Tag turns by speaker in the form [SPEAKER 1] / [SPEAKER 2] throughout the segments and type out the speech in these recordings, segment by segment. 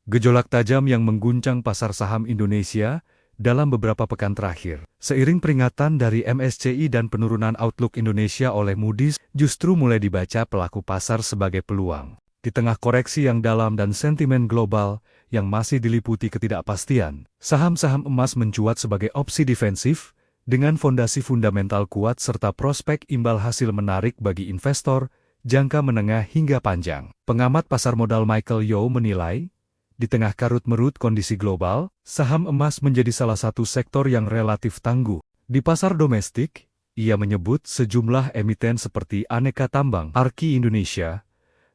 [SPEAKER 1] Gejolak tajam yang mengguncang pasar saham Indonesia dalam beberapa pekan terakhir. Seiring peringatan dari MSCI dan penurunan outlook Indonesia oleh Moody's, justru mulai dibaca pelaku pasar sebagai peluang. Di tengah koreksi yang dalam dan sentimen global yang masih diliputi ketidakpastian, saham-saham emas mencuat sebagai opsi defensif dengan fondasi fundamental kuat serta prospek imbal hasil menarik bagi investor jangka menengah hingga panjang. Pengamat pasar modal Michael Yeo menilai, di tengah karut-merut kondisi global, saham emas menjadi salah satu sektor yang relatif tangguh. Di pasar domestik, ia menyebut sejumlah emiten seperti Aneka Tambang, Arki Indonesia,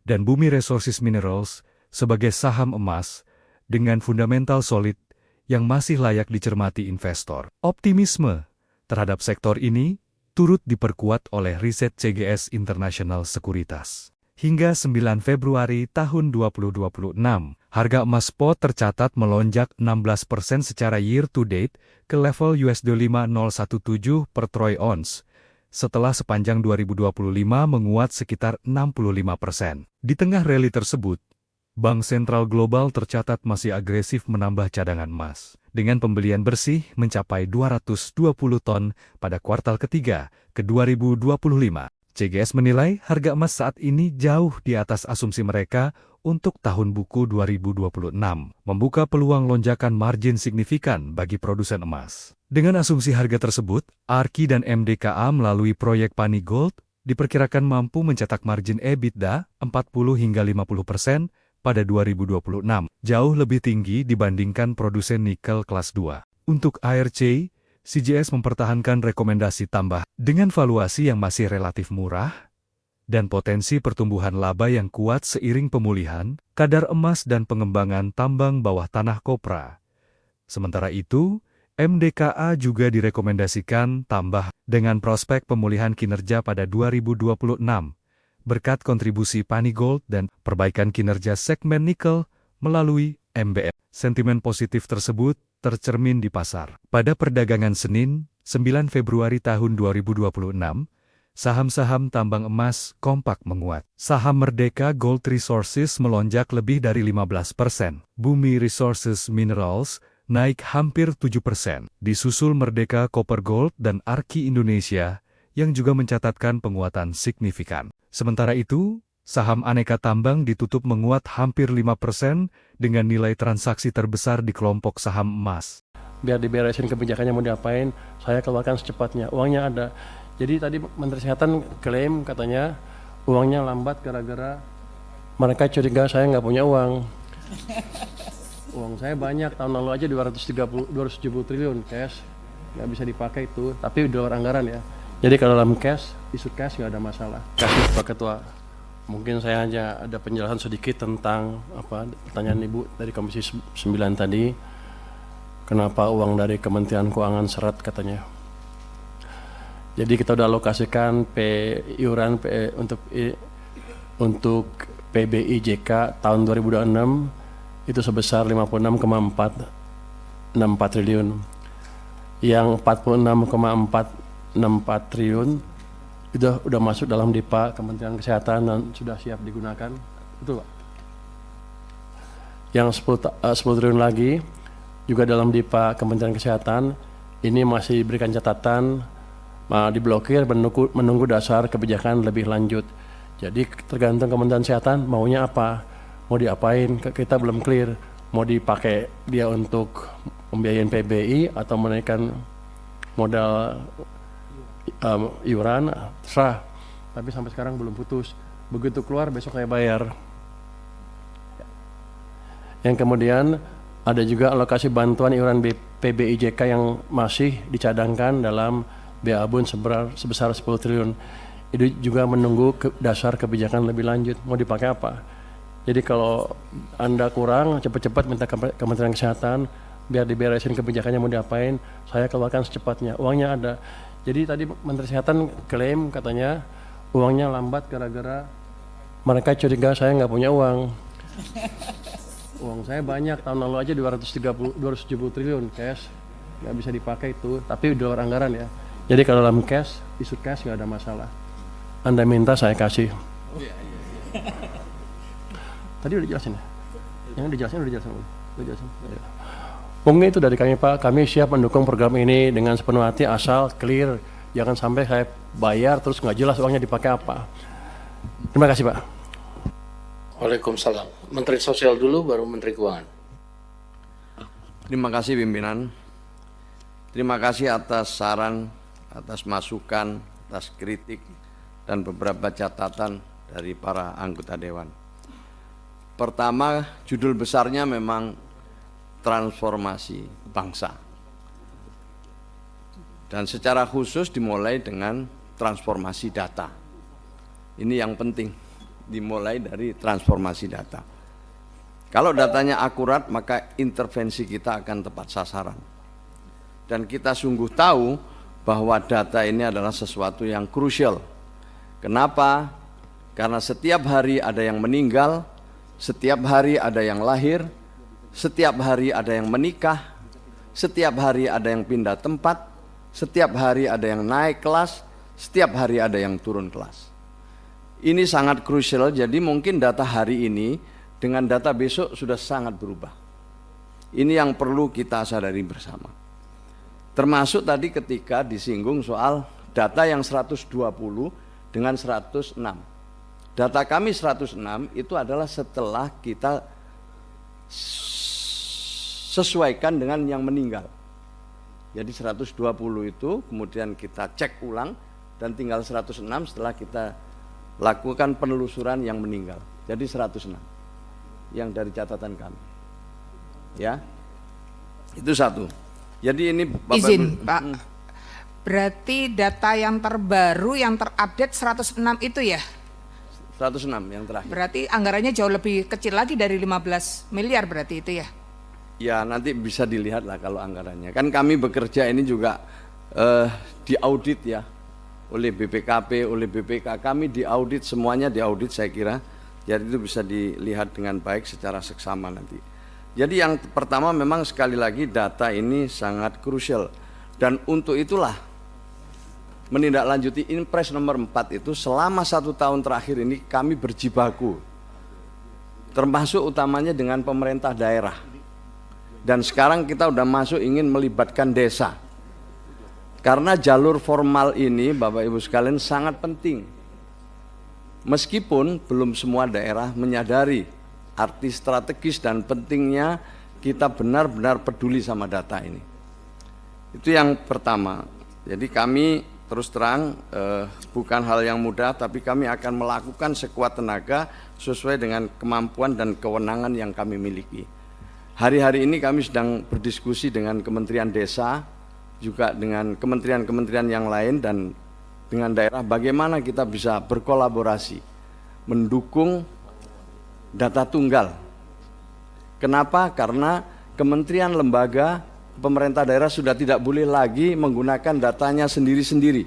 [SPEAKER 1] dan Bumi Resources Minerals sebagai saham emas dengan fundamental solid yang masih layak dicermati investor. Optimisme terhadap sektor ini turut diperkuat oleh riset CGS International Sekuritas. Hingga 9 Februari tahun 2026, harga emas spot tercatat melonjak 16% secara year to date ke level $5017 per troy ounce, setelah sepanjang 2025 menguat sekitar 65%. Di tengah rally tersebut, Bank Sentral Global tercatat masih agresif menambah cadangan emas, dengan pembelian bersih mencapai 220 ton pada kuartal ketiga ke 2025. CGS menilai harga emas saat ini jauh di atas asumsi mereka untuk tahun buku 2026, membuka peluang lonjakan margin signifikan bagi produsen emas. Dengan asumsi harga tersebut, Arki dan MDKA melalui proyek Pani Gold diperkirakan mampu mencetak margin EBITDA 40 hingga 50% pada 2026, jauh lebih tinggi dibandingkan produsen nikel kelas 2. Untuk ARC, CGS mempertahankan rekomendasi tambah dengan valuasi yang masih relatif murah dan potensi pertumbuhan laba yang kuat seiring pemulihan kadar emas dan pengembangan tambang bawah tanah kopra. Sementara itu, MDKA juga direkomendasikan tambah dengan prospek pemulihan kinerja pada 2026 berkat kontribusi Pani Gold dan perbaikan kinerja segmen nikel melalui MBM. Sentimen positif tersebut tercermin di pasar. Pada perdagangan Senin, 9 Februari tahun 2026, saham-saham tambang emas kompak menguat. Saham Merdeka Gold Resources melonjak lebih dari 15%. Bumi Resources Minerals naik hampir 7%. Disusul Merdeka Copper Gold dan Arki Indonesia yang juga mencatatkan penguatan signifikan. Sementara itu, saham Aneka Tambang ditutup menguat hampir 5% dengan nilai transaksi terbesar di kelompok saham emas.
[SPEAKER 2] Biar diberesin kebijakannya mau diapain, saya keluarkan secepatnya. Uangnya ada. Jadi tadi Menteri Kesehatan klaim katanya uangnya lambat gara-gara mereka curiga saya nggak punya uang. Uang saya banyak, tahun lalu aja 270 triliun cash. Nggak bisa dipakai itu, tapi di luar anggaran ya. Jadi kalau dalam cash, isu cash nggak ada masalah. Kasih Pak Ketua. Mungkin saya hanya ada penjelasan sedikit tentang pertanyaan Ibu dari Komisi 9 tadi. Kenapa uang dari Kementerian Keuangan seret katanya. Jadi kita udah alokasikan iuran untuk PBIJK tahun 2026 itu sebesar 56,464 triliun. Yang 46,464 triliun udah masuk dalam DIPA Kementerian Kesehatan dan sudah siap digunakan. Betul Pak? Yang 10 triliun lagi juga dalam DIPA Kementerian Kesehatan ini masih diberikan catatan diblokir menunggu dasar kebijakan lebih lanjut. Jadi tergantung Kementerian Kesehatan maunya apa, mau diapain, kita belum clear. Mau dipakai dia untuk pembiayaan PBI atau menaikkan modal iuran, terserah. Tapi sampai sekarang belum putus. Begitu keluar besok saya bayar. Yang kemudian ada juga alokasi bantuan iuran PBIJK yang masih dicadangkan dalam BABUN sebesar 10 triliun. Itu juga menunggu dasar kebijakan lebih lanjut. Mau dipakai apa? Jadi kalau Anda kurang, cepat-cepat minta Kementerian Kesehatan biar diberesin kebijakannya mau diapain, saya keluarkan secepatnya. Uangnya ada. Jadi tadi Menteri Kesehatan klaim katanya uangnya lambat gara-gara mereka curiga saya nggak punya uang. Uang saya banyak, tahun lalu aja 270 triliun cash, nggak bisa dipakai itu, tapi di luar anggaran ya. Jadi kalau dalam cash, isu cash nggak ada masalah. Anda minta saya kasih. Tadi udah jelasin ya? Yang dijelasin udah dijelasin. Ya. Mungkin itu dari kami Pak, kami siap mendukung program ini dengan sepenuh hati asal clear, jangan sampai saya bayar terus nggak jelas uangnya dipakai apa. Terima kasih Pak.
[SPEAKER 3] Waalaikumsalam. Menteri Sosial dulu, baru Menteri Keuangan.
[SPEAKER 4] Terima kasih pimpinan. Terima kasih atas saran, atas masukan, atas kritik, dan beberapa catatan dari para anggota Dewan. Pertama, judul besarnya memang transformasi bangsa. Dan secara khusus dimulai dengan transformasi data. Ini yang penting, dimulai dari transformasi data. Kalau datanya akurat, maka intervensi kita akan tepat sasaran. Dan kita sungguh tahu bahwa data ini adalah sesuatu yang krusial. Kenapa? Karena setiap hari ada yang meninggal, setiap hari ada yang lahir, setiap hari ada yang menikah, setiap hari ada yang pindah tempat, setiap hari ada yang naik kelas, setiap hari ada yang turun kelas. Ini sangat krusial, jadi mungkin data hari ini dengan data besok sudah sangat berubah. Ini yang perlu kita sadari bersama. Termasuk tadi ketika disinggung soal data yang 120 dengan 106. Data kami 106 itu adalah setelah kita sesuaikan dengan yang meninggal. Jadi 120 itu kemudian kita cek ulang dan tinggal 106 setelah kita lakukan penelusuran yang meninggal. Jadi 106 yang dari catatan kami. Ya. Itu satu. Jadi ini Bapak
[SPEAKER 5] izin Pak. Berarti data yang terbaru yang terupdate 106 itu ya?
[SPEAKER 4] 106 yang terakhir.
[SPEAKER 5] Berarti anggarannya jauh lebih kecil lagi dari 15 miliar berarti itu ya?
[SPEAKER 4] Ya nanti bisa dilihat lah kalau anggarannya. Kan kami bekerja ini juga diaudit ya oleh BPKP, oleh BPK. Kami diaudit, semuanya diaudit saya kira. Jadi itu bisa dilihat dengan baik secara seksama nanti. Jadi yang pertama memang sekali lagi data ini sangat krusial. Dan untuk itulah menindaklanjuti Inpres nomor 4 itu selama 1 tahun terakhir ini kami berjibaku. Termasuk utamanya dengan pemerintah daerah. Dan sekarang kita udah masuk ingin melibatkan desa. Karena jalur formal ini Bapak Ibu sekalian sangat penting. Meskipun belum semua daerah menyadari arti strategis dan pentingnya kita benar-benar peduli sama data ini. Itu yang pertama. Jadi kami terus terang bukan hal yang mudah, tapi kami akan melakukan sekuat tenaga sesuai dengan kemampuan dan kewenangan yang kami miliki. Hari-hari ini kami sedang berdiskusi dengan Kementerian Desa, juga dengan kementerian-kementerian yang lain dan dengan daerah bagaimana kita bisa berkolaborasi mendukung data tunggal. Kenapa? Karena kementerian lembaga pemerintah daerah sudah tidak boleh lagi menggunakan datanya sendiri-sendiri.